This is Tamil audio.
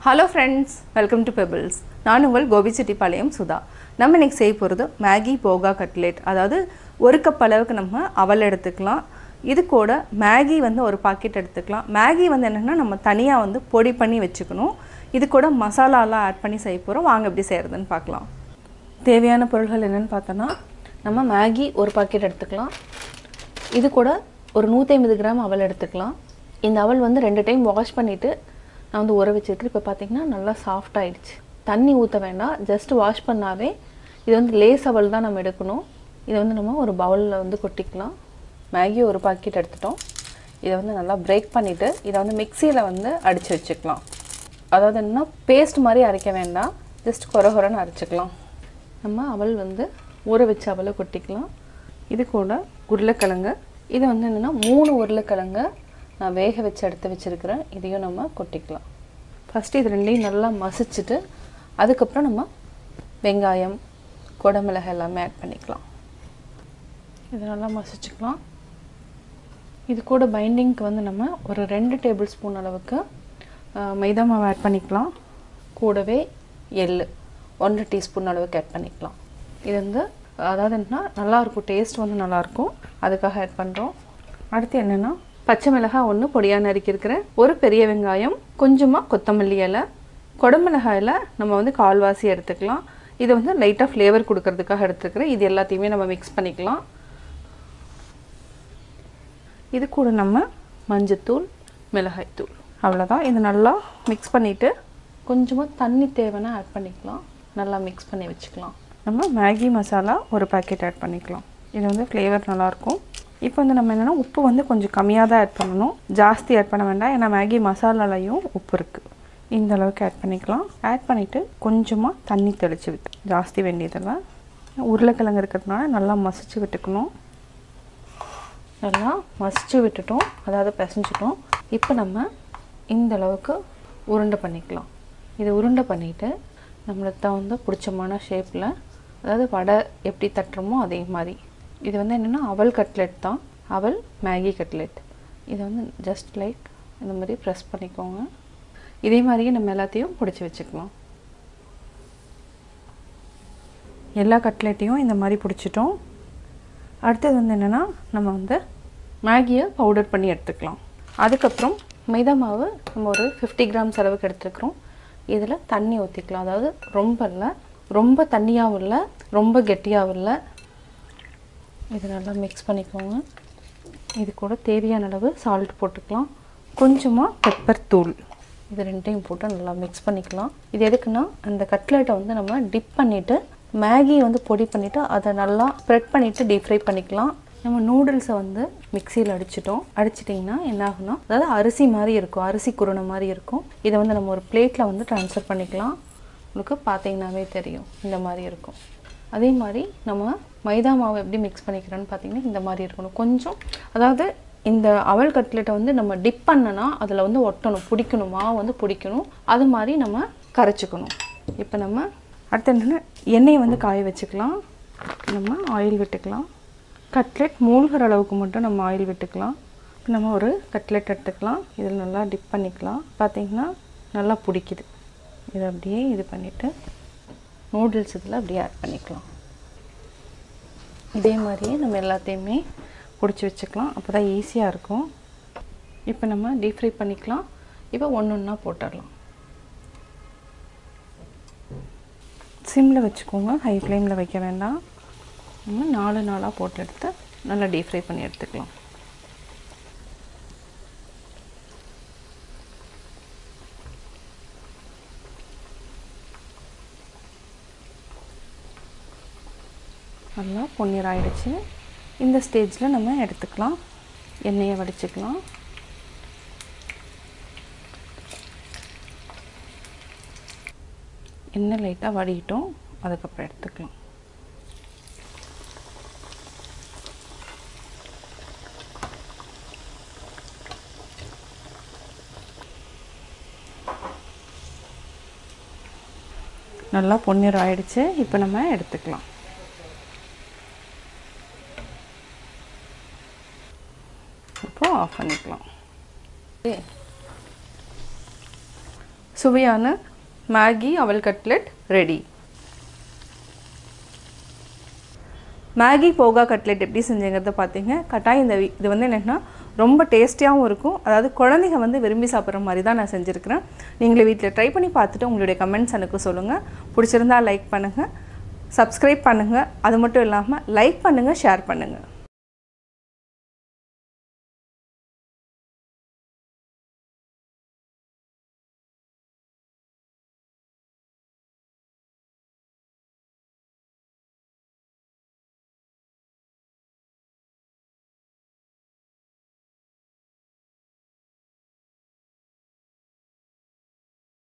Hello friends, welcome to Pebbles. நான் உங்கள் கோபி செட்டிப்பாளையம் சுதா. நம்ம இன்னைக்கு செய்ய போகிறது மேகி போகா கட்லெட். அதாவது ஒரு கப் அளவுக்கு நம்ம அவல் எடுத்துக்கலாம். இது கூட மேகி வந்து ஒரு பாக்கெட் எடுத்துக்கலாம். மேகி வந்து என்னன்னா நம்ம தனியாக வந்து பொடி பண்ணி வச்சுக்கணும். இது கூட மசாலாலாம் ஆட் பண்ணி செய்ய போகிறோம். வாங்க எப்படி செய்கிறதுன்னு பார்க்கலாம். தேவையான பொருட்கள் என்னென்னு பார்த்தோன்னா நம்ம மேகி ஒரு பாக்கெட் எடுத்துக்கலாம். இது கூட ஒரு 150 கிராம் அவல் எடுத்துக்கலாம். இந்த அவல் வந்து 2 டைம் வாஷ் பண்ணிவிட்டு நான் வந்து ஊற வச்சுருக்கேன். இப்போ பார்த்திங்கன்னா நல்லா சாஃப்ட் ஆகிடுச்சு. தண்ணி ஊற்ற வேண்டாம், ஜஸ்ட் வாஷ் பண்ணாவே இது வந்து லேஸ் அவல் தான் நம்ம எடுக்கணும். இதை வந்து நம்ம ஒரு பவுலில் வந்து கொட்டிக்கலாம். மேகி ஒரு பாக்கெட் எடுத்துட்டோம். இதை வந்து நல்லா பிரேக் பண்ணிவிட்டு இதை வந்து மிக்சியில் வந்து அடித்து வச்சுக்கலாம். அதாவது என்னன்னா பேஸ்ட் மாதிரி அரைக்க வேண்டாம், ஜஸ்ட் கொரகொரன்னு அரைச்சிக்கலாம். நம்ம அவல் வந்து ஊற வச்ச அவலை கொட்டிக்கலாம். இது கூட உருளைக்கிழங்கு, இது வந்து என்னென்னா 3 உருளைக்கிழங்கு நான் வேக வச்சு எடுத்து வச்சுருக்கிறேன். இதையும் நம்ம கொட்டிக்கலாம். ஃபஸ்ட்டு இது ரெண்டையும் நல்லா மசிச்சுட்டு அதுக்கப்புறம் நம்ம வெங்காயம் குடமிளகாய் எல்லாமே ஆட் பண்ணிக்கலாம். இதை நல்லா மசிச்சுக்கலாம். இது கூட பைண்டிங்க்கு வந்து நம்ம ஒரு 2 டேபிள் ஸ்பூன் அளவுக்கு மைதா மாவு ஆட் பண்ணிக்கலாம். கூடவே எள் 1 டீஸ்பூன் அளவுக்கு ஆட் பண்ணிக்கலாம். இது வந்து அதாவது என்னன்னா நல்லாயிருக்கும், டேஸ்ட் வந்து நல்லாயிருக்கும், அதுக்காக ஆட் பண்ணுறோம். அடுத்து என்னென்னா பச்சை மிளகாய் 1 பொடியாக நறுக்கியிருக்கிறேன், ஒரு பெரிய வெங்காயம், கொஞ்சமாக கொத்தமல்லி இலை, குடமிளகாயில் நம்ம வந்து கால்வாசி எடுத்துக்கலாம். இதை வந்து லைட்டாக ஃப்ளேவர் கொடுக்கறதுக்காக எடுத்துக்கிறேன். இது எல்லாத்தையுமே நம்ம மிக்ஸ் பண்ணிக்கலாம். இது கூட நம்ம மஞ்சத்தூள், மிளகாய்த்தூள், அவ்வளோதான். இது நல்லா மிக்ஸ் பண்ணிவிட்டு கொஞ்சமாக தண்ணி தேவைன்னா ஆட் பண்ணிக்கலாம். நல்லா மிக்ஸ் பண்ணி வச்சுக்கலாம். நம்ம மேகி மசாலா ஒரு பாக்கெட் ஆட் பண்ணிக்கலாம். இது வந்து ஃப்ளேவர் நல்லாயிருக்கும். இப்போ வந்து நம்ம என்னென்னா உப்பு வந்து கொஞ்சம் கம்மியாக தான் ஆட் பண்ணணும், ஜாஸ்தி ஆட் பண்ண வேண்டாம். ஏன்னா மேகி மசாலாலையும் உப்பு இருக்குது. இந்த அளவுக்கு ஆட் பண்ணிக்கலாம். ஆட் பண்ணிவிட்டு கொஞ்சமாக தண்ணி தெளித்து விட்டு, ஜாஸ்தி வேண்டியதெல்லாம். உருளைக்கிழங்கு இருக்கிறதுனால நல்லா மசிச்சு விட்டுக்கணும். நல்லா மசிச்சு விட்டுட்டோம், அதாவது பிசைஞ்சிட்டோம். இப்போ நம்ம இந்த அளவுக்கு உருண்டை பண்ணிக்கலாம். இது உருண்டை பண்ணிவிட்டு நம்மளுக்கு தான் வந்து பிடிச்சமான ஷேப்பில், அதாவது வடை எப்படி தட்டுறோமோ அதே மாதிரி. இது வந்து என்னென்னா அவல் கட்லெட் தான், அவல் மேகி கட்லெட். இதை வந்து ஜஸ்ட் லைக் இந்த மாதிரி ப்ரெஸ் பண்ணிக்கோங்க. இதே மாதிரியே நம்ம எல்லாத்தையும் பிடிச்சி வச்சுக்கலாம். எல்லா கட்லெட்டையும் இந்த மாதிரி பிடிச்சிட்டோம். அடுத்தது வந்து என்னென்னா நம்ம வந்து மேகியை பவுடர் பண்ணி எடுத்துக்கலாம். அதுக்கப்புறம் மைதா மாவு நம்ம ஒரு 50 கிராம்ஸ் அளவுக்கு எடுத்துக்கிறோம். இதில் தண்ணி ஊற்றிக்கலாம். அதாவது ரொம்ப இல்லை, ரொம்ப தண்ணியாகவும் இல்லை, ரொம்ப கெட்டியாகவும் இல்லை. இது நல்லா மிக்ஸ் பண்ணிக்கோங்க. இது கூட தேவையான அளவு சால்ட் போட்டுக்கலாம், கொஞ்சமாக பெப்பர் தூள். இது ரெண்டையும் போட்டு நல்லா மிக்ஸ் பண்ணிக்கலாம். இது எதுக்குன்னா அந்த கட்லெட்டை வந்து நம்ம டிப் பண்ணிவிட்டு மேகி வந்து பொடி பண்ணிவிட்டு அதை நல்லா ஸ்ப்ரெட் பண்ணிவிட்டு டீப் ஃப்ரை பண்ணிக்கலாம். நம்ம நூடுல்ஸை வந்து மிக்சியில் அடிச்சிட்டிங்கன்னா என்ன ஆகுனா, அதாவது அரிசி மாதிரி இருக்கும், அரிசி குருணை மாதிரி இருக்கும். இதை வந்து நம்ம ஒரு பிளேட்டில் வந்து ட்ரான்ஸ்ஃபர் பண்ணிக்கலாம். உங்களுக்கு பார்த்தீங்கன்னாவே தெரியும், இந்த மாதிரி இருக்கும். அதே மாதிரி நம்ம மைதா மாவு எப்படி மிக்ஸ் பண்ணிக்கிறோன்னு பார்த்தீங்கன்னா இந்த மாதிரி இருக்கணும். கொஞ்சம் அதாவது இந்த அவல் கட்லெட்டை வந்து நம்ம டிப் பண்ணனா அதில் வந்து ஒட்டணும், பிடிக்கணும், மாவு வந்து பிடிக்கணும். அது மாதிரி நம்ம கரைச்சிக்கணும். இப்போ நம்ம அடுத்து என்னென்னா எண்ணெயை வந்து காய வச்சுக்கலாம். நம்ம ஆயில் விட்டுக்கலாம். கட்லெட் மூழ்கிற அளவுக்கு மட்டும் நம்ம ஆயில் விட்டுக்கலாம். இப்போ நம்ம ஒரு கட்லெட் எடுத்துக்கலாம். இதில் நல்லா டிப் பண்ணிக்கலாம். பார்த்திங்கன்னா நல்லா பிடிக்குது. இதை அப்படியே இது பண்ணிவிட்டு நூடுல்ஸ் இதில் அப்படியே ஆட் பண்ணிக்கலாம். இதே மாதிரியே நம்ம எல்லாத்தையுமே பிடிச்சி வச்சுக்கலாம். அப்போ தான் ஈஸியாக இருக்கும். இப்போ நம்ம டீப் ஃப்ரை பண்ணிக்கலாம். இப்போ ஒன்றா போட்டுடலாம். சிம்மில் வச்சுக்கோங்க, ஹை ஃப்ளேமில் வைக்க வேண்டாம். நம்ம 4 போட்டு எடுத்து நல்லா டீப் ஃப்ரை பண்ணி எடுத்துக்கலாம். நல்லா பொன்னிறம் ஆகிடுச்சு. இந்த ஸ்டேஜில் நம்ம எடுத்துக்கலாம். எண்ணெயை வடிச்சுக்கலாம். எண்ணெய் லைட்டாக வடிட்டோம், அதுக்கப்புறம் எடுத்துக்கலாம். நல்லா பொன்னிறம் ஆயிடுச்சு. இப்போ நம்ம எடுத்துக்கலாம். இப்போ ஆஃப் பண்ணிக்கலாம். சுவையான மேகி அவல் கட்லெட் ரெடி. மேகி போகா கட்லெட் எப்படி செஞ்சேங்கிறத பார்த்தீங்க. கட்டாயம் இது வந்து என்னென்னா ரொம்ப டேஸ்டியாகவும் இருக்கும். அதாவது குழந்தைங்க வந்து விரும்பி சாப்பிட்ற மாதிரி தான் நான் செஞ்சுருக்கிறேன். நீங்களே வீட்டில் ட்ரை பண்ணி பார்த்துட்டு உங்களுடைய கமெண்ட்ஸ் எனக்கு சொல்லுங்கள். பிடிச்சிருந்தால் லைக் பண்ணுங்கள், சப்ஸ்கிரைப் பண்ணுங்கள். அது மட்டும் இல்லாமல் லைக் பண்ணுங்கள், ஷேர் பண்ணுங்கள்.